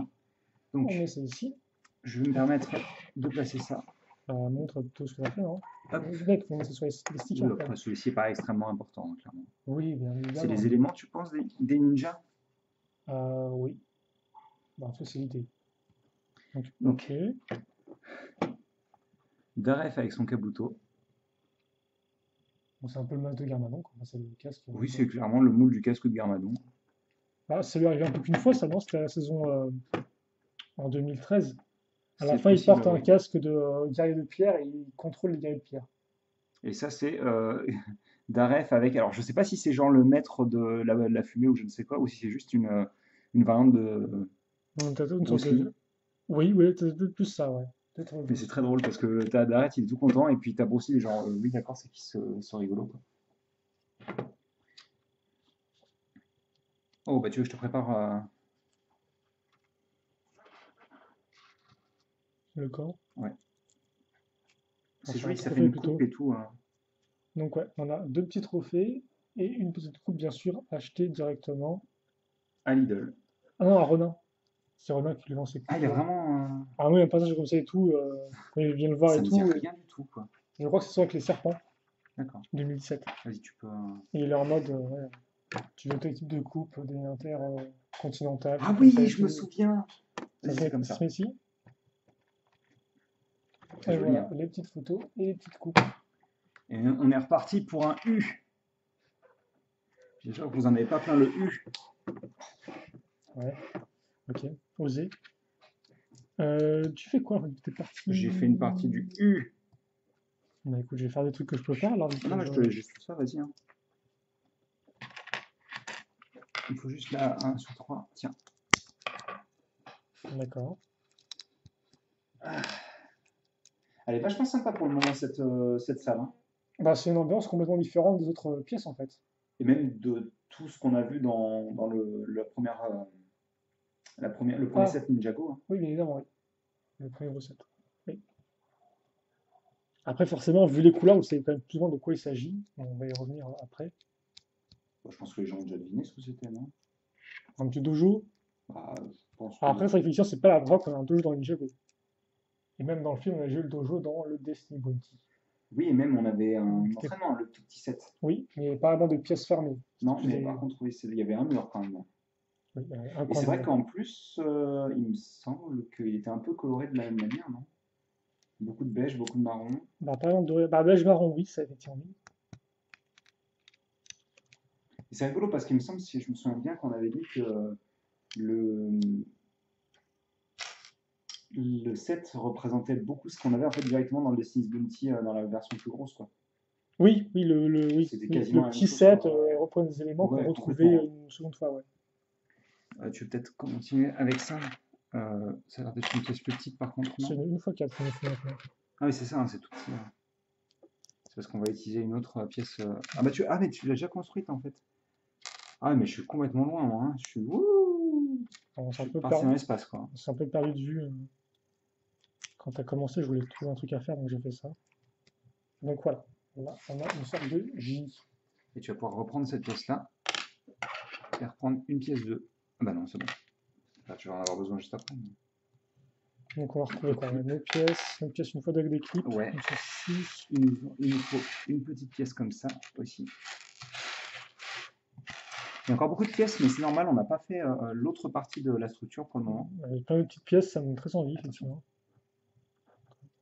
Donc On met ça ici. je vais me permettre de placer ça. Ça montre tout ce qu'on a fait, non? Hop. Le mec, faut mettre ça sur les stickers. Oui, après, celui-ci n'est pas extrêmement important, hein, clairement. Oui, bien C'est évidemment. les éléments, tu penses, des ninjas? Oui. Bah, en fait, c'est l'idée. Donc, ok. Daref avec son kabuto. Bon, c'est un peu le masque de Garmadon, quoi. Enfin, c'est le casque. Oui, c'est clairement le moule du casque de Garmadon. Ah, ça lui est arrivé un peu qu'une fois, ça, non? C'était à la saison en 2013. À la C'est fin, il possible, porte un oui. casque de guerrier de pierre et il contrôle les guerriers de pierre. Et ça, c'est Daref avec. Alors, je sais pas si c'est genre le maître de la fumée ou je ne sais quoi, ou si c'est juste une variante de T'as une sorte Bruce Lee. de... Oui, oui, c'est peut-être plus ça, ouais. Mais c'est très drôle parce que t'as Daref, il est tout content, et puis t'as Bruce Lee, genre, oui, d'accord, c'est qu'ils sont rigolos, quoi. Oh, bah tu veux que je te prépare. Le camp. Ouais. C'est Enfin, joli, ça fait trophée une plutôt. coupe et tout. Donc ouais, on a deux petits trophées et une petite coupe, bien sûr, achetée directement. À Lidl. Ah non, à Ronin. C'est Ronin qui lui vend ses coupes. Ah, il y a vraiment. Ah oui, un passage comme ça et tout, quand il vient le voir Ça et me dit tout. rien du tout, quoi. Je crois que c'est ça avec les serpents, D'accord. 2017. Vas-y, tu peux. Et il est en mode, ouais, tu veux tes types de coupes, des intercontinentales. Ah comme ça oui, et je me tout. souviens. Ça Vas-y, se c'est met, comme ça ça. se met ici. C'est Et joli, voilà, hein. les petites photos et les petites coupes. Et on est reparti pour un U. Déjà, vous en avez pas plein le U. Ouais, ok, osé. Tu fais quoi en fait, de tes parties? J'ai fait une partie du U. Bah écoute, je vais faire des trucs que je peux pas alors. Non, mais je te laisse juste tout ça, vas-y, hein. Il faut juste là, 1 sur 3. Tiens. D'accord. Elle est vachement sympa pour le moment, cette salle, hein. Bah, c'est une ambiance complètement différente des autres pièces en fait. Et même de tout ce qu'on a vu dans le premier set Ninjago, hein. Oui, bien évidemment, oui. Le premier recette. Oui. Après, forcément, vu les couleurs, vous savez quand même plus ou moins de quoi il s'agit. On va y revenir après. Bon, je pense que les gens ont déjà deviné ce que c'était, non? Un petit dojo. Bah, je pense Alors que... après, c'est vrai que c'est pas la première fois qu'on a un dojo dans Ninjago. Et même dans le film, on a joué le dojo dans le Destiny Bounty. Oui, et même on avait un C'était- entraînement, le tout petit set. Oui, mais pas vraiment de pièces fermées. Non, C'était mais des- par contre, oui, il y avait un mur quand même. oui, un Et coin c'est de vrai mur. qu'en plus, il me semble qu'il était un peu coloré de la même manière, non? Beaucoup de beige, beaucoup de marron. Bah, par exemple, bah, beige marron, oui, ça a été mis. Et c'est rigolo parce qu'il me semble, si je me souviens bien, qu'on avait dit que le, le set représentait beaucoup ce qu'on avait en fait directement dans le Destiny's Bounty, dans la version plus grosse, quoi. Oui, oui, oui, C'était oui, quasiment le la même petit chose, set quoi. reprend des éléments qu'on Ouais, retrouvait complètement. une seconde fois, ouais. Tu veux peut-être continuer avec ça? Ça a l'air d'être une pièce plus petite par contre, C'est non? une fois 4 qu'on a fait maintenant. Ah oui, c'est ça, hein, c'est tout petit, ouais. C'est parce qu'on va utiliser une autre pièce. Ah bah mais tu l'as déjà construite en fait. Ah mais je suis complètement loin, moi, hein. Je suis. Wouh. On s'est un peu Parti dans l'espace, quoi. on s'est un peu perdu de vue. Quand tu as commencé, je voulais trouver un truc à faire, donc j'ai fait ça. Donc voilà, là, on a une sorte de J. Et tu vas pouvoir reprendre cette pièce-là et reprendre une pièce de... Ah bah non, c'est bon. Là, tu vas en avoir besoin juste après. Donc on va retrouver quoi? Nos pièces une fois avec des clips. Ouais. Donc ceci. Il nous faut une petite pièce comme ça aussi. Il y a encore beaucoup de pièces, mais c'est normal, on n'a pas fait l'autre partie de la structure pour le moment. Avec plein de petites pièces, ça me donne très envie, effectivement.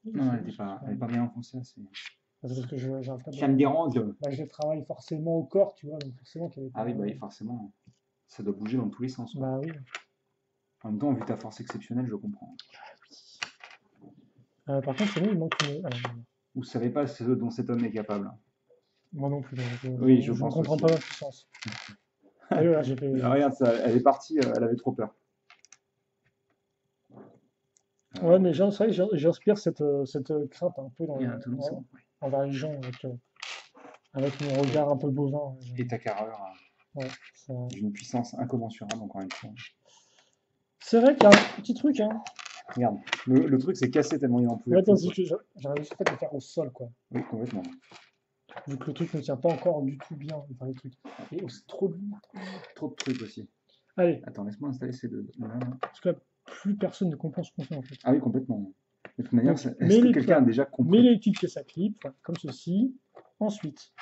Non, elle n'est pas bien enfoncée. C'est parce que ça me dérange. Bah, je travaille forcément au corps, tu vois, donc forcément qu'il y avait Ah oui, bah oui, forcément. Ça doit bouger dans tous les sens. Bah oui. En même temps, vu ta force exceptionnelle, je comprends. Par contre, c'est nous, il manque une... Vous ne savez pas ce dont cet homme est capable. Moi non plus. Oui, je ne pense comprends aussi. pas ma puissance. Et voilà, j'ai fait... Regarde, ça, elle est partie, elle avait trop peur. Ouais, mais j'inspire cette crainte un peu envers les gens, avec mon regard un peu bovin. Et ta carrure, ouais, d'une puissance incommensurable, encore une fois. C'est vrai qu'il y a un petit truc, hein. Regarde, le truc c'est cassé tellement il en pouvait plus. J'aurais juste fait de le faire au sol, quoi. Oui, complètement. Vu que le truc ne tient pas encore du tout bien, enfin, les trucs. Et c'est trop de Trop de trucs aussi. Allez. Attends, laisse-moi installer ces deux. Parce que là, plus personne ne comprend ce qu'on fait, en fait. Ah oui, complètement. De toute manière, est-ce que quelqu'un a déjà compris? Mets les petites pièces à clip, comme ceci. Ensuite,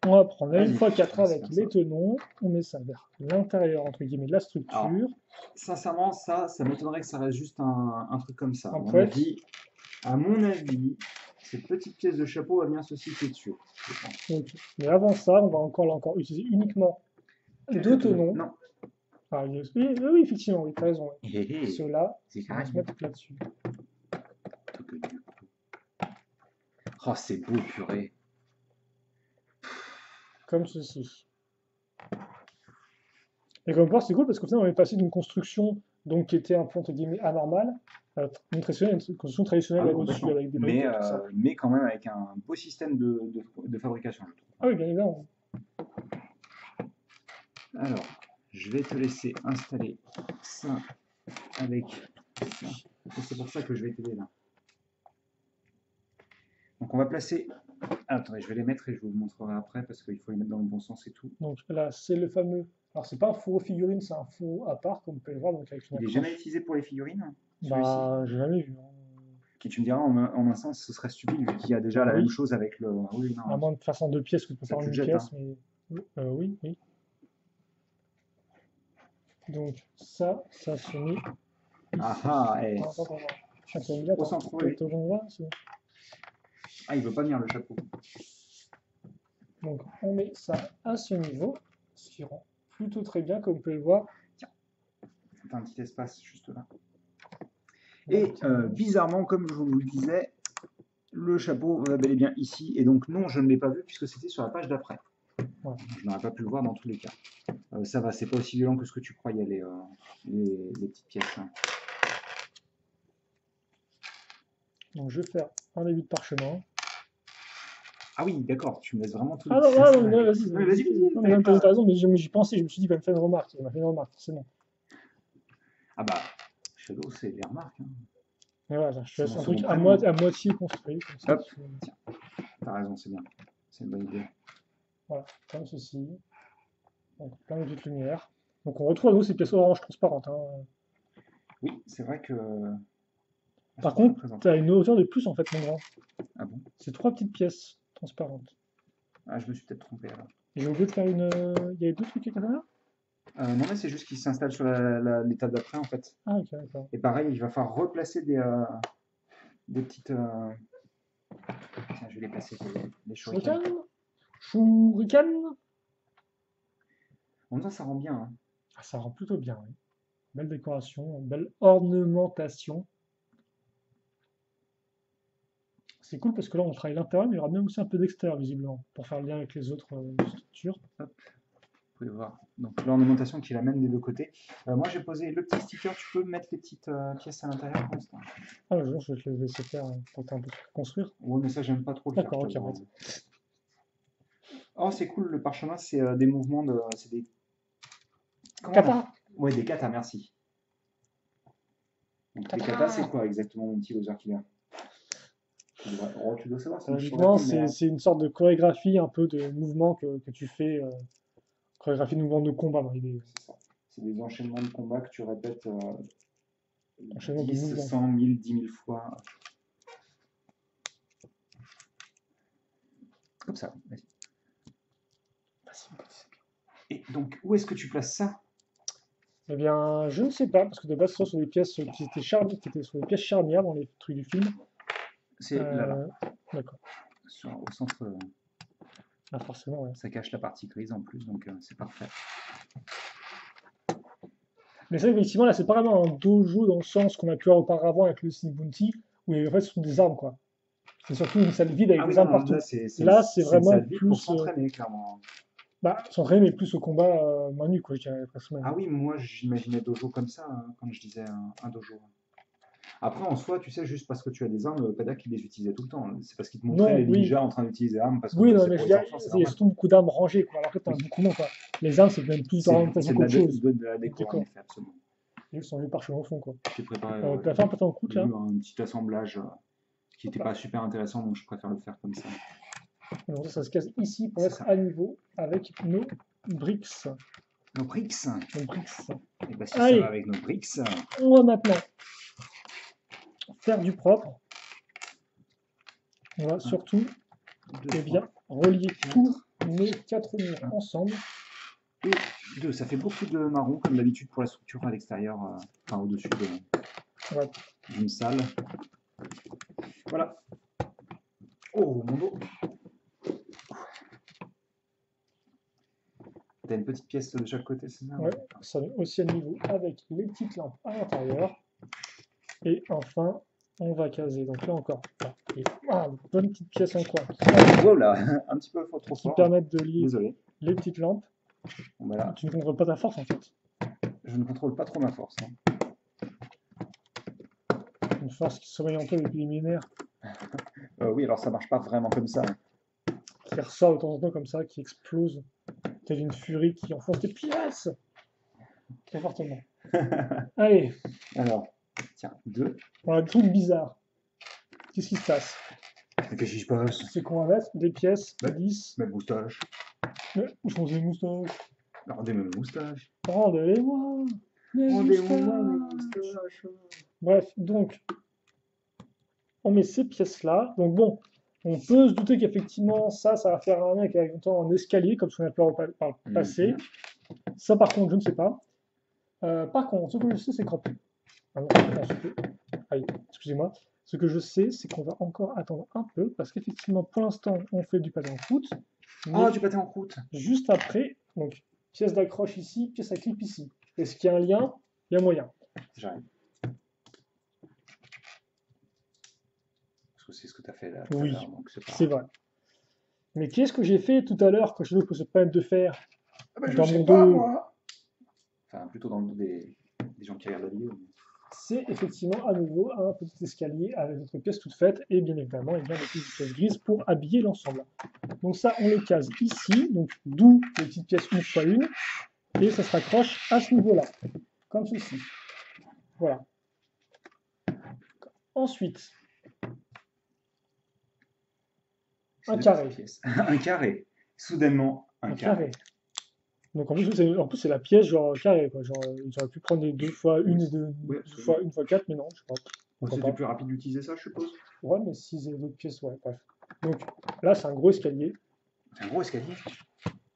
on va prendre la 1x4 avec les tenons, on met ça vers l'intérieur, entre guillemets, de la structure. Alors, sincèrement, ça m'étonnerait que ça reste juste un truc comme ça. À mon avis, cette petite pièce de chapeau va venir se situer dessus. Okay. Mais avant ça, on va encore utiliser uniquement deux tenons. Non. Ah, oui, effectivement, oui, tu as raison. Ceux-là, on va se mettre là-dessus. Oh, c'est beau, purée. Comme ceci. Et comme quoi, c'est cool parce qu'au final, on est passé d'une construction donc, qui était un peu entre guillemets anormale, une construction traditionnelle au-dessus avec des briques. Mais quand même avec un beau système de fabrication, je trouve. Ah oui, bien évidemment. Alors, je vais te laisser installer ça avec ça. C'est pour ça que je vais t'aider là. Donc on va placer... Attendez, je vais les mettre et je vous montrerai après parce qu'il faut les mettre dans le bon sens et tout. Donc là, c'est le fameux... Alors c'est pas un fourreau figurine, c'est un fourreau à part, comme vous pouvez le voir. Donc, avec il n'est jamais utilisé pour les figurines? Bah, j'ai jamais vu. Qui tu me diras, en un sens, ce serait stupide vu qu'il y a déjà la même chose avec le... Oui, non, à moins de faire en deux pièces que tu peux faire en une pièce. Mais... oui. Donc ça se met... Ah, et... Ah, il veut pas venir le chapeau. Donc on met ça à ce niveau, ce qui rend plutôt très bien, comme vous pouvez le voir. Tiens, un petit espace juste là. Et bizarrement, comme je vous le disais, le chapeau va bel et bien ici. Et donc non, je ne l'ai pas vu puisque c'était sur la page d'après. Ouais. Je n'aurais pas pu le voir dans tous les cas. Ça va, c'est pas aussi violent que ce que tu croyais, les petites pièces. Hein. Donc je vais faire un début de parchemin. Ah oui, d'accord, tu me laisses vraiment tout. Ah non, vas-y. T'as raison, mais j'y pensais, je me suis dit, il va me faire une remarque. Il m'a fait une remarque, forcément. Ah bah, Shadow, c'est des remarques. Hein. Et voilà, je fais un truc à moitié construit. Comme ça, hop, tiens, t'as raison, c'est bien. C'est une bonne idée. Voilà, comme ceci. Donc plein de petites lumières. Donc on retrouve à nouveau ces pièces orange transparentes. Hein. Oui, c'est vrai que... Par contre, tu as une hauteur de plus en fait, mon grand. Ah bon? C'est 3 petites pièces transparentes. Ah, je me suis peut-être trompé alors. J'ai oublié de faire une... Il y avait deux trucs à là non, mais c'est juste qu'il s'installe sur l'étape d'après en fait. Ah, ok, d'accord. Et pareil, il va falloir replacer des petites... Tiens, je vais les placer, les shurikens. Shuriken. En même temps, ça rend bien. Hein. Ah, ça rend plutôt bien, oui. Belle décoration, belle ornementation. C'est cool parce que là, on travaille l'intérieur, mais il y aura bien aussi un peu d'extérieur, visiblement, pour faire le lien avec les autres structures. Hop. Vous pouvez voir. Donc l'ornementation qui est la même des deux côtés. Moi, j'ai posé le petit sticker. Tu peux mettre les petites pièces à l'intérieur comme ça. Ah, je vais te le laisser faire pour un peu construire. Ouais, mais ça, j'aime pas trop le faire. D'accord, ok. Oh, c'est cool, le parchemin, c'est des mouvements de... C'est des... Kata. Ouais, des katas, merci. Donc les katas, c'est quoi exactement, mon petit Loser Killer? Oh, tu dois savoir, Logiquement, c'est une sorte de chorégraphie, un peu de mouvement que tu fais, chorégraphie de mouvement de combat dans l'idée. C'est ça. C'est des enchaînements de combats que tu répètes Enchaînement de 10, mouvements. 100, 1000, 10 000 fois. Comme ça, vas-y. Et donc, où est-ce que tu places ça? Eh bien, je ne sais pas, parce que de base, ce sont sur des pièces qui étaient sur des pièces charnières dans les trucs du film. C'est là. D'accord. Au centre. Ah, forcément, ouais. Ça cache la partie grise en plus, donc c'est parfait. Mais c'est vrai qu'effectivement, là, c'est pas vraiment un dojo dans le sens qu'on a pu voir auparavant avec le Sneak Bounty, où en fait, ce sont des armes, quoi. C'est surtout une salle vide avec des armes partout. Là, c'est vraiment plus. Pour s'entraîner, clairement. Bah, s'entraîner, mais plus au combat main nue, quoi, je dirais presque. Ah oui, moi, j'imaginais dojo comme ça, hein, quand je disais un dojo. Après, en soi, tu sais, juste parce que tu as des armes, pas dire qu'ils les utilisaient tout le temps. C'est parce qu'ils te montraient les ninjas en train d'utiliser des armes. Parce que oui, non, mais il y a surtout beaucoup d'armes rangées, quoi. Alors que tu as beaucoup moins, quoi. Les armes, c'est même plus orientation qu'autre chose. C'est de la déco, en effet, absolument. Ils sont venus parchemins au fond, quoi. J'ai préparé tu vas faire un peu en croûte, là. un petit assemblage qui n'était pas super intéressant, donc je préfère le faire comme ça. Alors ça se casse ici pour être à niveau avec nos bricks. Nos bricks. Nos bricks. Et bah si ça va avec nos bricks. On va maintenant faire du propre. On va surtout bien relier tous nos 4 murs ensemble. Et 2, ça fait beaucoup de marron comme d'habitude pour la structure à l'extérieur, enfin au-dessus d'une salle. Voilà. Oh mon dos. T'as une petite pièce de chaque côté, c'est ça? Ouais, ça met aussi à niveau avec les petites lampes à l'intérieur. Et enfin, on va caser. Donc là encore, une bonne petite pièce en coin. Voilà, un petit peu trop fort. Qui permettent de lier les petites lampes. Bon, voilà. Tu ne contrôles pas ta force en fait. Je ne contrôle pas trop ma force. Hein. Une force qui sommeille un peu depuis les millénaires. Oui, alors ça marche pas vraiment comme ça. Qui ressort de temps en temps comme ça, qui explose. Telle une furie qui enfonce des pièces. Très fortement. Allez. Alors, tiens, 2. Voilà, des trucs bizarres. Qu'est-ce qui se passe? Qu'est-ce qui se passe? C'est qu'on va mettre des pièces lisses. Mes moustaches. Où sont ces moustaches? Rendez-moi mes moustaches. Rendez-moi mes moustaches. Bref, donc, on met ces pièces-là. Donc bon, on peut se douter qu'effectivement, ça va faire un lien avec un escalier, comme ce qu'on a pu voir par le passé. Ça, par contre, je ne sais pas. Par contre, ce que je sais, c'est qu'en... excusez-moi. Ce que je sais, c'est qu'on va encore attendre un peu, parce qu'effectivement, pour l'instant, on fait du pâté en croûte. Ah, du pâté en croûte. Juste après, donc, pièce d'accroche ici, pièce à clip ici. Est-ce qu'il y a un lien? Il y a moyen. J'arrive. Parce que c'est ce que tu as fait là. Oui, c'est vrai. Mais qu'est-ce que j'ai fait tout à l'heure quand je ne peux se permettre de faire dans mon dos moi. Enfin, plutôt dans le dos des gens qui regardent la vidéo. C'est effectivement à nouveau un petit escalier avec notre pièce toute faite et bien évidemment des petites pièces grises pour habiller l'ensemble. Donc ça, on les case ici, donc d'où les petites pièces une fois une, et ça se raccroche à ce niveau-là, comme ceci. Voilà. Ensuite, un carré. Un carré. Soudainement, un carré. Donc en plus c'est la pièce genre carré quoi. Genre j'aurais pu prendre les 2 fois 1 et 2 fois 1 fois 4, mais non, je sais pas. C'était plus rapide d'utiliser ça, je suppose. Ouais, mais si c'est d'autres pièces, ouais, bref. Donc là c'est un gros escalier. C'est un gros escalier.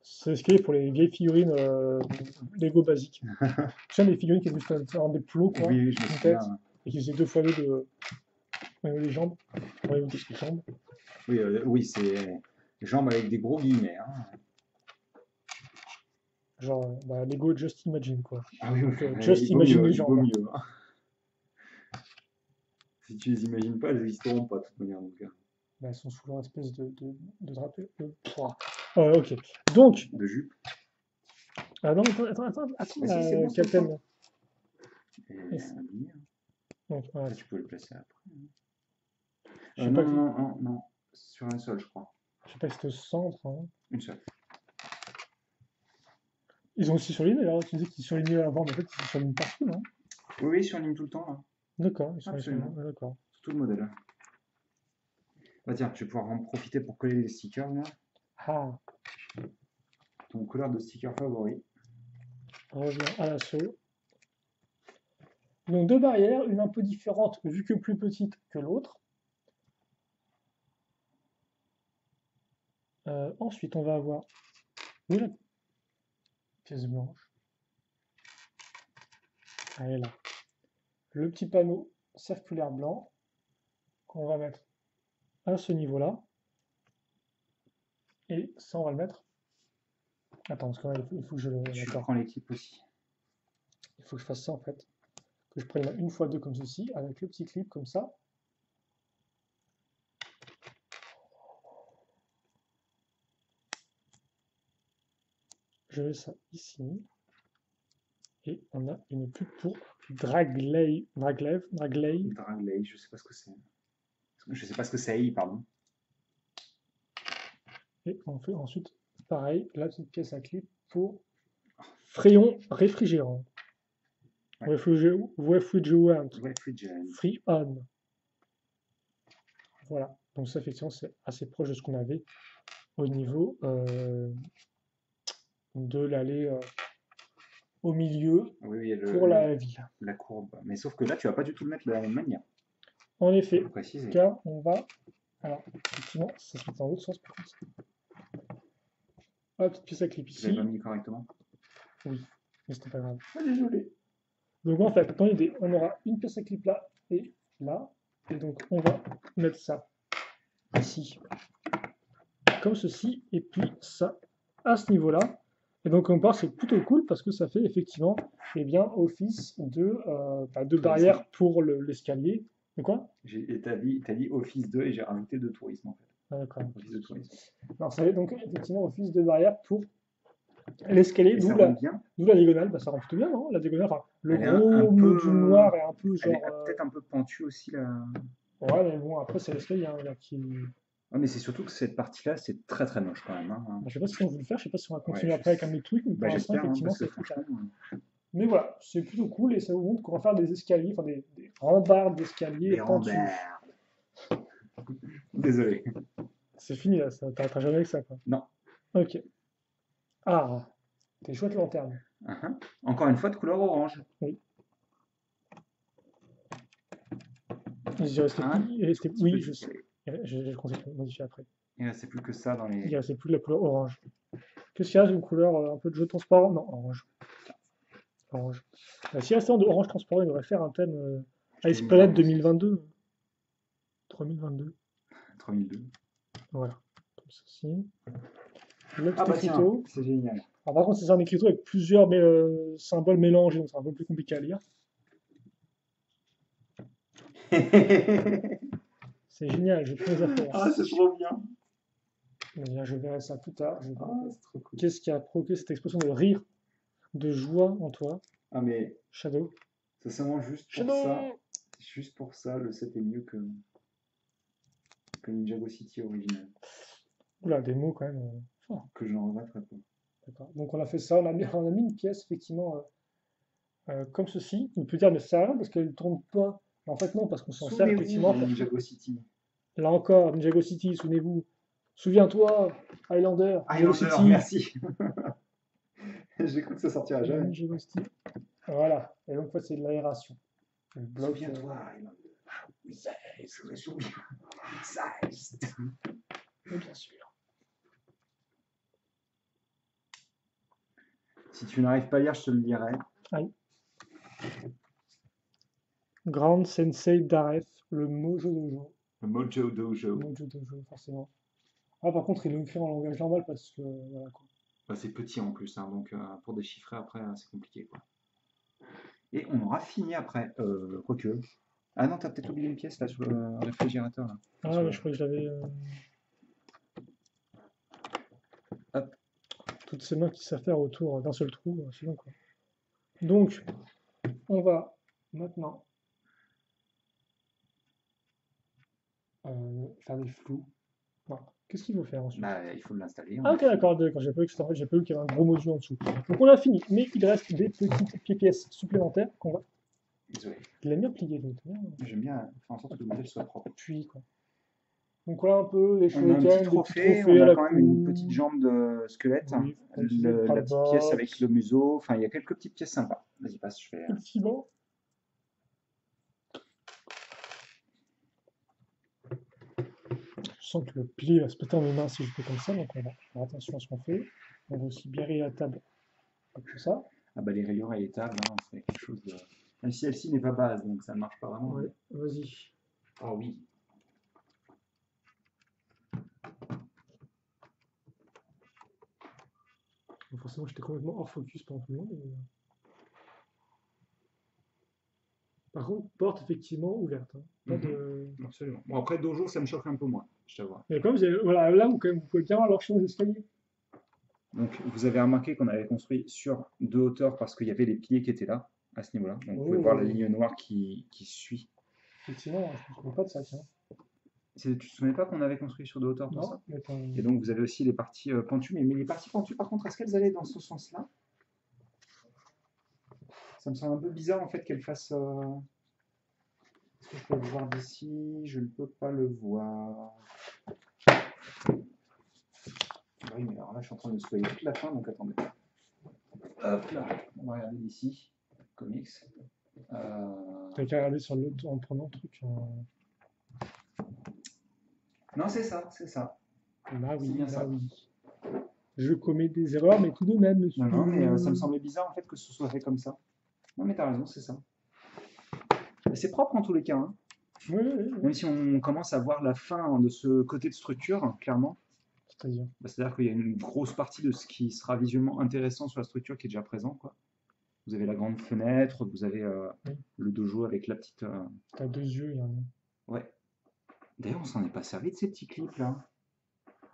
C'est l'escalier pour les vieilles figurines Lego basiques. Tu sais, les figurines qui étaient juste des plots quoi, oui, je me souviens. et qui faisaient 2 fois 2 des jambes. Ouais, des jambes. Oui, oui, c'est jambes avec des gros guillemets. Hein. Genre, Lego Just Imagine, quoi. Ah oui, donc, Just Imagine les jambes. Mieux, hein. Si tu les imagines pas, elles n'existeront pas de toute manière. Donc. Elles sont souvent une espèce de drapé. Ok. Donc. De jupe. Ah non, attends, Captain. Donc, voilà. Tu peux le placer après. Non. Sur un seul, je crois. Je sais pas si c'est au centre. Hein. Une seule. Ils ont aussi surligné d'ailleurs, tu disais qu'ils surlignaient avant, mais en fait ils surlignent partout, non? Oui, ils surlignent tout le temps là. D'accord, ils sont Absolument. d'accord. Tout le modèle. Bah tiens, je vais pouvoir en profiter pour coller les stickers là. Ah, Ton couleur de sticker favori. on revient à l'assaut. Donc deux barrières, une un peu différente vu que plus petite que l'autre. Ensuite, on va avoir la pièce blanche. Elle est là. Le petit panneau circulaire blanc qu'on va mettre à ce niveau-là. Et ça, on va le mettre. Attends, parce qu'il faut que je le. Je D'accord. prends l'équipe aussi. Il faut que je fasse ça en fait. Que je prenne une fois deux comme ceci, avec le petit clip comme ça. Je mets ça ici. Et on a une pub pour Dragley, je sais pas ce que c'est. Je sais pas ce que c'est, pardon. Et on fait ensuite pareil, la petite pièce à clip pour Freon réfrigérant. Ouais. Refrigerant. Refrigerant. Free on. Voilà. Donc ça, effectivement, c'est assez proche de ce qu'on avait au niveau de l'allée au milieu oui, pour la ville. La courbe. Mais sauf que là, tu vas pas du tout le mettre de la même manière. En effet, car on va... Alors, effectivement, ça se met dans l'autre sens par contre. Hop, petite pièce à clip ici. Tu l'as pas mis correctement? Oui, mais c'était pas grave. Ah, désolé. Donc en fait, dans l'idée, on aura une pièce à clip là et là. Et donc on va mettre ça ici, comme ceci, et puis ça à ce niveau-là. Et donc on part, c'est plutôt cool parce que ça fait effectivement bien, office de barrière pour l'escalier. De quoi? T'as dit office 2 et j'ai rajouté de tourisme en fait. Ah, d'accord. Office de tourisme. Alors ça fait donc effectivement office de barrière pour l'escalier, d'où la diagonale. Bah, ça rend plutôt bien, non? La diagonale, enfin, le gros module noir est un peu genre. Peut-être un peu pentu aussi là. Ouais, mais bon, après c'est l'escalier là, qui. Ouais, mais c'est surtout que cette partie-là, c'est très très moche quand même. Hein. Bah, je sais pas si on veut le faire, je sais pas si on va continuer après avec un autre truc, mais pour l'instant, effectivement, c'est tout carré. Mais voilà, c'est plutôt cool et ça vous montre qu'on va faire des escaliers, enfin des rambardes d'escaliers pentus. Désolé. C'est fini là, ça t'arrêtera jamais avec ça quoi. Non. Ok. Ah, t'es chouette lanterne. Encore une fois de couleur orange. Oui. Il restait plus. Oui, je sais. Je compte modifier après. Il ne restait plus que ça dans les. Il ne restait plus de la couleur orange. Qu'est-ce qu'il y a? Une couleur un peu de jeu transparent? Non, orange. Orange. Si restait de orange transparent, il devrait faire un thème Ice Palette 2022. 3022. 3002. Voilà. Comme ceci. Le petit écriteau. C'est génial. Alors, par contre, c'est un écriteau avec plusieurs symboles mélangés, donc c'est un peu plus compliqué à lire. C'est génial, j'ai plein d'affaires. Ah, c'est trop bien. Je verrai ça plus tard. C'est trop cool. Qu'est-ce qui a provoqué cette expression de rire, de joie en toi? Ah, mais. Shadow. C'est seulement juste pour ça. Juste pour ça, le set est mieux que Ninjago City original. Oula, des mots quand même forts. Que je n'en regretterai pas. D'accord. Donc on a fait ça, on a mis une pièce effectivement comme ceci. On peut dire ne sert à rien parce qu'elle ne tourne pas. En fait non, parce qu'on s'en sert effectivement pour Ninjago City. Là encore, Ninjago City, souvenez-vous. Souviens-toi, Highlander. City. Merci. J'ai cru que ça sortirait jamais. Ninjago City. Voilà. Et donc c'est de l'aération. Souviens-toi, Highlander. Je me souviens. Bien sûr. Si tu n'arrives pas à lire, je te le dirai. Aïe. Grand Sensei Daref, le Mojo Dojo. Le Mojo Dojo. Mojo Dojo, forcément. Ah, par contre, il est écrit en langage normal parce que. Voilà, quoi. Bah, c'est petit en plus, hein, donc pour déchiffrer après, c'est compliqué. Quoi. Et on aura fini après. Quoique. Ah non, t'as peut-être oublié une pièce là sur le réfrigérateur. Là. Ah, mais je crois que je l'avais. Hop. Toutes ces mains qui savent faire autour d'un seul trou, c'est bon quoi. Donc, on va maintenant faire des flous. Qu'est-ce qu'il faut faire ensuite? Bah, il faut l'installer. Ah, ok, d'accord, j'ai pas vu qu'il y avait un gros module en dessous. Donc, on a fini, mais il reste des petites pièces supplémentaires qu'on va Désolé. Il aime bien plier, donc j'aime bien faire en sorte que le modèle soit propre. puis quoi. Donc voilà un peu les On a un petit shurikens, des petits trophée, trophées on à a la quand même une cool. petite jambe de squelette, Oui, un petit peu de la petite pièce avec box. le museau, enfin il y a quelques petites pièces sympas. Vas-y, passe, je fais. Effectivement. Je sens que le pilier va se péter en mes mains si je fais comme ça, donc on va faire attention à ce qu'on fait. On va aussi bien rayer la table comme ça. Ah bah les rayures et les tables, hein, c'est quelque chose de. Même si celle-ci n'est pas base, donc ça ne marche pas vraiment. Ouais, vas-y. Ah oui. Bon, forcément, j'étais complètement hors focus pendant tout le long. Par contre, porte effectivement ouverte. Hein. Pas de... Absolument. Bon, après, dojo, ça me choque un peu moins, je t'avoue. Mais comme voilà, là, quand même, vous pouvez bien voir leur chemin d'escalier. Donc, vous avez remarqué qu'on avait construit sur 2 hauteurs parce qu'il y avait les piliers qui étaient là, à ce niveau-là. Donc, vous pouvez voir la ligne noire qui suit. Effectivement, je ne me souviens pas de ça, tiens. Tu te souviens pas qu'on avait construit sur 2 hauteurs pour ça? Mais Et donc, vous avez aussi les parties pentues. Mais les parties pentues, par contre, est-ce qu'elles allaient dans ce sens-là? Ça me semble un peu bizarre, en fait, qu'elles fassent... Est-ce que je peux le voir d'ici? Je ne peux pas le voir. Oui, mais alors là, je suis en train de spoiler toute la fin, donc attendez. Hop là, on va regarder d'ici. Comics. T'as qu'à regarder sur l'autre en prenant le truc. Non, c'est ça, c'est ça. Là, oui, bien là, ça. oui. Je commets des erreurs, mais tout de même, monsieur. Non, mais ça me semblait bizarre, en fait, que ce soit fait comme ça. Non, mais t'as raison, c'est ça. Mais c'est propre, en tous les cas. Hein. Oui. Même si on commence à voir la fin de ce côté de structure, clairement. C'est-à-dire c'est-à-dire qu'il y a une grosse partie de ce qui sera visuellement intéressant sur la structure qui est déjà présent, quoi. Vous avez la grande fenêtre, vous avez le dojo avec la petite... T'as 2 yeux, il y en a. Ouais. D'ailleurs, on s'en est pas servi de ces petits clips là.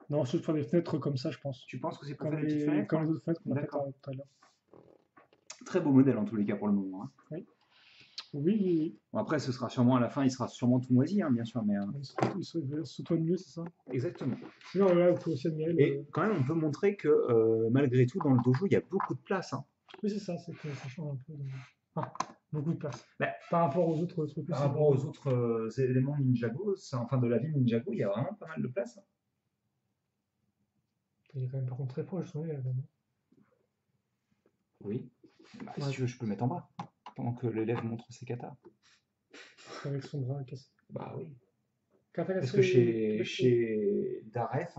Non, c'est pour faire des fenêtres comme ça, je pense. Tu penses que c'est pour Comme faire des petites fenêtres? Comme les autres fenêtres qu'on a fait D'accord. tout à l'heure. Très beau modèle en tous les cas pour le moment. Hein. Oui. Oui. Bon, après, ce sera sûrement à la fin, il sera sûrement tout moisi, hein, bien sûr. Mais, Il s'autoine mieux, c'est ça? Exactement. Sinon, là, il faut aussi admirer Et quand même, on peut montrer que malgré tout, dans le dojo, il y a beaucoup de place. Hein. Oui, c'est ça, c'est que ça change un peu. Beaucoup de place. Bah, par rapport aux autres trucs. Par rapport aux autres éléments Ninjago, enfin de la ville Ninjago, il y a vraiment pas mal de place. Hein. Il est quand même par contre très proche, oui. Oui. Bah, si tu veux, je peux le mettre en bas, pendant que l'élève montre ses katas. Avec son bras cassé. Bah oui. Parce que chez Daref,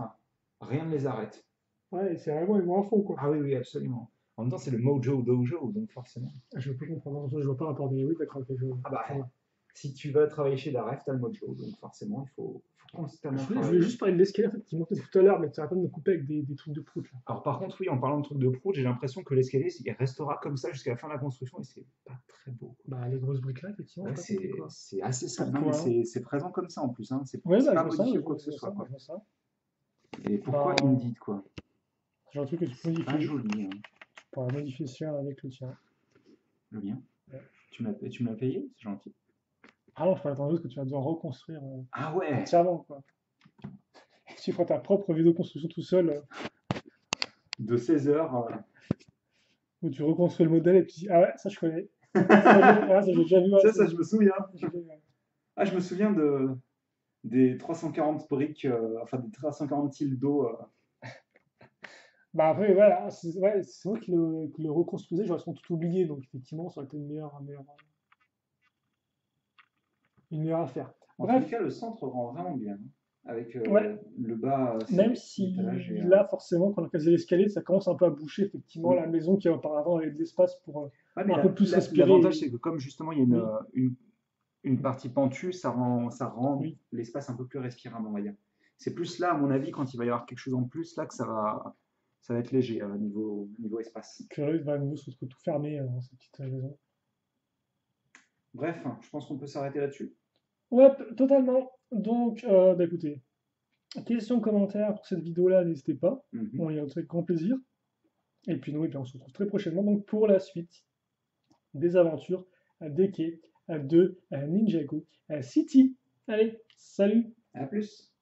rien ne les arrête. Ouais, c'est vraiment, ils vont à fond, quoi. Ah oui, absolument. En même temps, c'est le Mojo Dojo, donc forcément. Je peux comprendre, je vois pas rapport mais oui, d'accord. Ah bah, si tu vas travailler chez Daref, t'as le Mojo, donc forcément, il faut constamment travailler. Je voulais juste parler de l'escalier en fait, qui montait tout à l'heure, mais tu arrêtes pas de me couper avec des trucs de prout. Là. Alors par contre, oui, en parlant de trucs de prout, j'ai l'impression que l'escalier, il restera comme ça jusqu'à la fin de la construction, et c'est pas très beau. Bah, les grosses briques là, effectivement. Ouais, c'est assez sale. Non, mais c'est présent comme ça en plus. Hein. C'est ouais, pas modifié quoi que ce soit. Et pourquoi Indeed, quoi? J'ai un truc que tu peux modifier. Pas joli. Hein. Tu pourras modifier le sien avec le tien. Le mien ouais. Tu me l'as payé? C'est gentil. Ah non, je peux attendre que tu vas devoir reconstruire ah ouais. entièrement, quoi. Tu feras ta propre vidéo construction tout seul. De 16 heures. Où tu reconstruis le modèle et puis ah ouais, ça je connais. Ça j'ai déjà vu. Ça je me souviens. Ah, je me souviens des 340 briques, enfin des 340 tiles d'eau. Bah après, voilà, c'est vrai qu'il le reconstruisait, j'aurais sans tout oublié, donc effectivement, ça aurait été une meilleure affaire. En tout cas, le centre rend vraiment bien, hein, avec le bas. Même si là, forcément, quand on a casé l'escalier, ça commence un peu à boucher, effectivement, la maison qui auparavant avait de l'espace pour un peu plus respirer. L'avantage, c'est que comme justement, il y a une partie pentue, ça rend l'espace un peu plus respirable, on va dire. C'est plus là, à mon avis, quand il va y avoir quelque chose en plus, là que ça va être léger niveau espace. Puis là, il va à nouveau se retrouver tout fermé dans cette petite maison. Bref, je pense qu'on peut s'arrêter là-dessus. Ouais, totalement. Donc, bah écoutez, questions, commentaires pour cette vidéo-là, n'hésitez pas. On y retrouve avec grand plaisir. Et puis nous, on se retrouve très prochainement donc, pour la suite des aventures des quais de Ninjago City. Allez, salut! À plus!